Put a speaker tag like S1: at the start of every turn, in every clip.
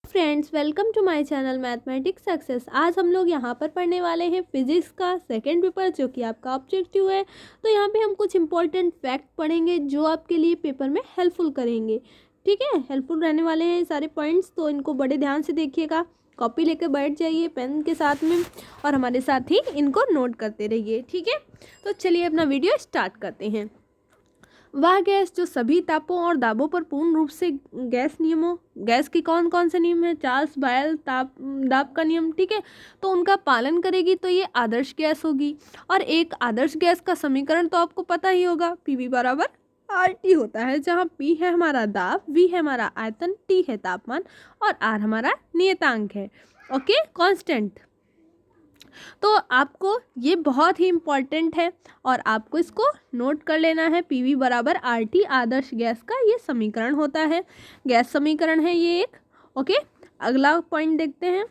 S1: Friends, welcome to my channel mathematics success. आज हम लोग यहाँ पर पढ़ने वाले हैं फिजिक्स का सेकंड पेपर, जो कि आपका ऑब्जेक्टिव है। तो यहाँ पे हम कुछ इंपॉर्टेंट फैक्ट पढ़ेंगे जो आपके लिए पेपर में हेल्पफुल करेंगे। ठीक है, हेल्पफुल रहने वाले हैं सारे पॉइंट्स, तो इनको बड़े ध्यान से देखिएगा। कॉपी लेकर बैठ जाइए पेन के साथ में, और हमारे साथ ही इनको नोट करते रहिए। ठीक है, तो चलिए अपना वीडियो स्टार्ट करते हैं। वह गैस जो सभी तापों और दाबों पर पूर्ण रूप से गैस की कौन कौन से नियम है, चार्ल्स बायल दाब का नियम, ठीक है, तो उनका पालन करेगी तो ये आदर्श गैस होगी। और एक आदर्श गैस का समीकरण तो आपको पता ही होगा, पीवी बराबर RT होता है, जहाँ P है हमारा दाब, V है हमारा आयतन, T है तापमान और R हमारा नियतांक है, ओके, कांस्टेंट। तो आपको ये बहुत ही इम्पॉर्टेंट है और आपको इसको नोट कर लेना है। पीवी बराबर RT आदर्श गैस का ये समीकरण होता है, गैस समीकरण है ये एक। ओके, अगला पॉइंट देखते हैं,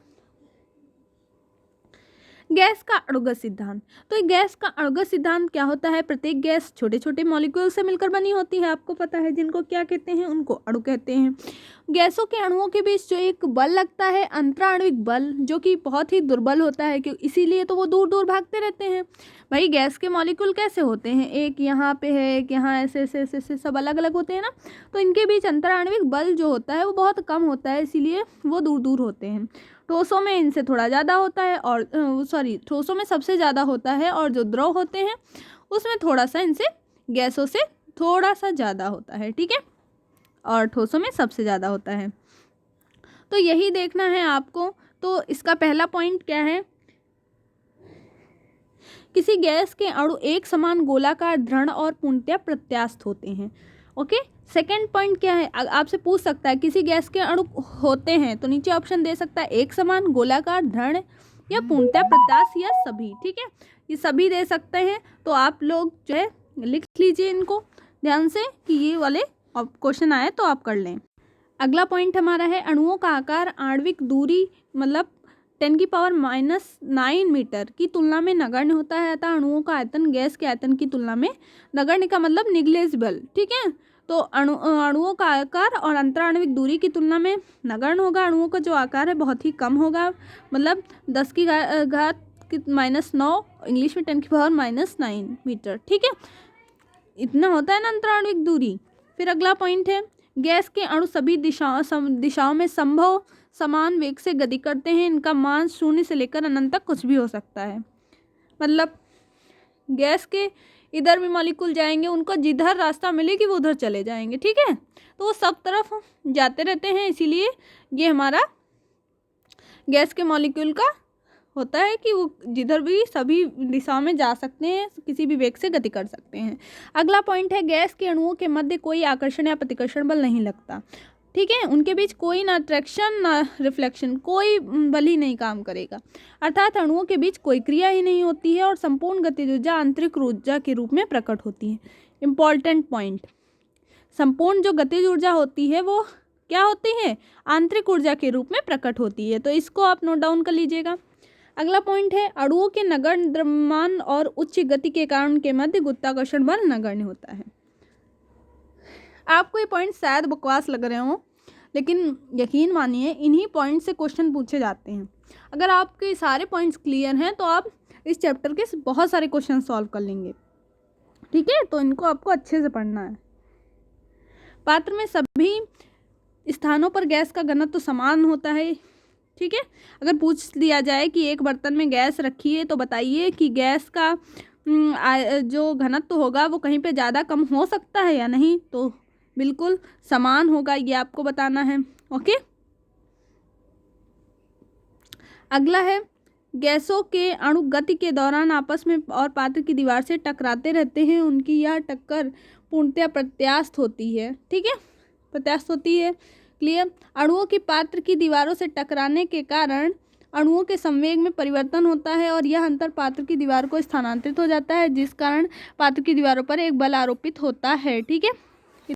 S1: गैस का अणुगत सिद्धांत। तो गैस का अणुगत सिद्धांत क्या होता है? प्रत्येक गैस छोटे छोटे मॉलिक्यूल से मिलकर बनी होती है, आपको पता है, जिनको क्या कहते हैं, उनको अणु कहते हैं। गैसों के अणुओं के बीच जो एक बल लगता है, अंतराण्विक बल, जो कि बहुत ही दुर्बल होता है, क्यों, इसीलिए तो वो दूर दूर भागते रहते हैं। भाई गैस के मॉलिक्यूल कैसे होते हैं, एक यहाँ पे है, एक यहाँ, ऐसे ऐसे ऐसे ऐसे सब अलग अलग होते हैं ना, तो इनके बीच अंतराण्विक बल जो होता है वो बहुत कम होता है, इसीलिए वो दूर दूर होते हैं। ठोसों में इनसे थोड़ा ज़्यादा होता है, और ठोसों में सबसे ज़्यादा होता है, और जो द्रव होते हैं उसमें थोड़ा सा इनसे गैसों से थोड़ा सा ज़्यादा होता है, ठीक है, और ठोसों में सबसे ज़्यादा होता है। तो यही देखना है आपको। तो इसका पहला पॉइंट क्या है, किसी गैस के अणु एक समान गोलाकार, दृढ़ और पूर्णतया प्रत्यास्थ होते हैं। ओके, सेकेंड पॉइंट क्या है, आपसे पूछ सकता है किसी गैस के अणु होते हैं, तो नीचे ऑप्शन दे सकता है, एक समान, गोलाकार, दृढ़ या पूर्णतया प्रत्यास्थ, या सभी। ठीक है, ये सभी दे सकते हैं, तो आप लोग जो है लिख लीजिए इनको ध्यान से कि ये वाले क्वेश्चन आए तो आप कर लें। अगला पॉइंट हमारा है, अणुओं का आकार आणविक दूरी मतलब 10⁻⁹ मीटर की तुलना में नगण्य होता है, अतः अणुओं का आयतन गैस के आयतन की तुलना में, नगण्य का मतलब निग्लेजिबल, ठीक है, तो अणुओं का आकार और अंतराण्विक दूरी की तुलना में नगण्य होगा। अणुओं का जो आकार है बहुत ही कम होगा, मतलब 10⁻⁹ इंग्लिश में 10⁻⁹ मीटर, ठीक है, इतना होता है ना अंतराण्विक दूरी। फिर अगला पॉइंट है, गैस के अणु सभी दिशाओं में संभव समान वेग से गति करते हैं, इनका मान 0 से लेकर अनंत तक कुछ भी हो सकता है। मतलब गैस के इधर भी मॉलिक्यूल जाएंगे, उनको जिधर रास्ता मिलेगी वो उधर चले जाएंगे, ठीक है, तो वो सब तरफ जाते रहते हैं, इसीलिए ये हमारा गैस के मॉलिक्यूल का होता है कि वो जिधर भी सभी दिशाओं में जा सकते हैं, किसी भी वेग से गति कर सकते हैं। अगला पॉइंट है, गैस के अणुओं के मध्य कोई आकर्षण या प्रतिकर्षण बल नहीं लगता, ठीक है, उनके बीच कोई ना अट्रैक्शन ना रिफ्लेक्शन, कोई बल ही नहीं काम करेगा, अर्थात अणुओं के बीच कोई क्रिया ही नहीं होती है, और संपूर्ण गतिज ऊर्जा आंतरिक ऊर्जा के रूप में प्रकट होती है। इंपॉर्टेंट पॉइंट, संपूर्ण जो गतिज ऊर्जा होती है वो क्या होती है, आंतरिक ऊर्जा के रूप में प्रकट होती है, तो इसको आप नोट डाउन कर लीजिएगा। अगला पॉइंट है, अणुओं के नगण्य द्रव्यमान और उच्च गति के कारण के मध्य गुरुत्वाकर्षण बल नगण्य होता है। आपको ये पॉइंट शायद बकवास लग रहे हो, लेकिन यकीन मानिए इन्हीं पॉइंट से क्वेश्चन पूछे जाते हैं। अगर आपके सारे पॉइंट्स क्लियर हैं तो आप इस चैप्टर के बहुत सारे क्वेश्चन सॉल्व कर लेंगे, ठीक है, तो इनको आपको अच्छे से पढ़ना है। पात्र में सभी स्थानों पर गैस का घनत्व तो समान होता है, ठीक है, अगर पूछ लिया जाए कि एक बर्तन में गैस रखी है तो बताइए कि गैस का जो घनत्व होगा वो कहीं पे ज़्यादा कम हो सकता है या नहीं, तो बिल्कुल समान होगा, ये आपको बताना है। ओके, अगला है, गैसों के अणु गति के दौरान आपस में और पात्र की दीवार से टकराते रहते हैं, उनकी यह टक्कर पूर्णतया प्रत्यास्थ होती है, ठीक है, प्रत्यास्थ होती है, क्लियर। अणुओं की पात्र की दीवारों से टकराने के कारण अणुओं के संवेग में परिवर्तन होता है, और यह अंतर पात्र की दीवार को स्थानांतरित हो जाता है, जिस कारण पात्र की दीवारों पर एक बल आरोपित होता है, ठीक है।